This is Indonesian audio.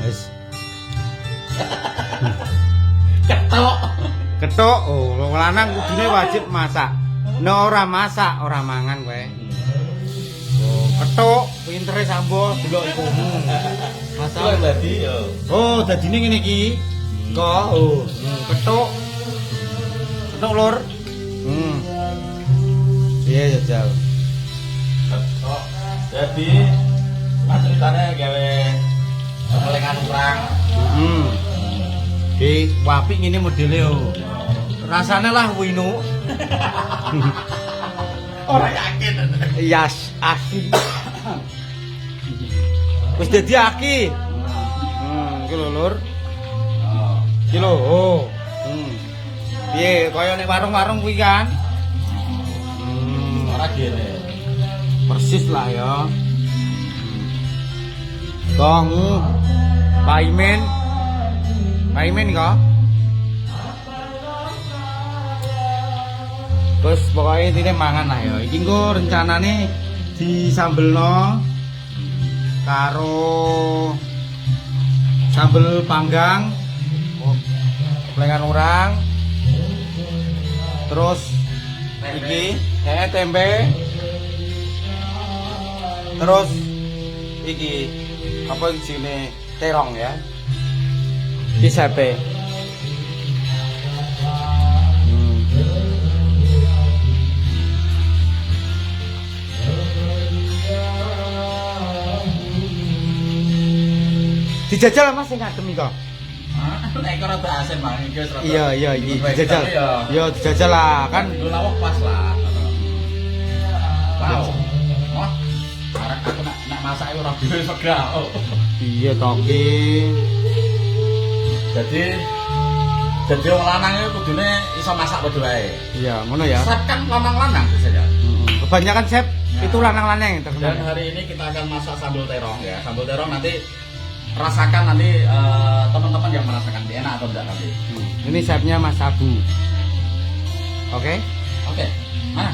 Wis. Ketok. Ketuk, oh, wong lanang kudune wajib masak. Nek ora masak, ora mangan kowe. Oh, ketuk, pintere sambo delok iku. Masalah Masak. tadi yo. Oh, dadine ngene iki. Kok, oh, ketuk. Ketuk lur. Iya, jajal. Ketok. Jadi ceritanya gawe pemelengan urang. Di wapi ngene modele yo. Rasane lah wino. Ora yakin. Yas asli. Wis dadi aki. Iki lho lur. Iki lho. Oh. Piye kaya nek warung-warung kuwi kan? Ora gene. Persis lah ya. Kong Paimen. Paimen kok. Terus pokoknya intine mangan lah ya. Iki engko rencanane disambelno karo sambel panggang, pelengan urang. Terus iki tempe. Terus iki apa jenenge terong ya. Iki sape. Dijajal Mas sing ngadem iki kok. Nek ora berhasil mang iki wis rada. Iya iki dijajal. Yo dijajal lah kan. Lho lawak pas lah. Wow. Wah. Arek aku nak masak ora bisa sega. Iya to ki. Jadi wong lanang itu kudune iso masak padha wae. Iya, ngono ya. Chef kan lanang-lanang biasanya. Kebanyakan chef itu lanang-lanang yang Dan terkenal. hari ini kita akan masak sambal terong ya. Sambal terong nanti rasakan nanti teman-teman yang merasakan dia enak atau enggak nanti. Ini chefnya Mas Abu. Oke? Oke. Mana?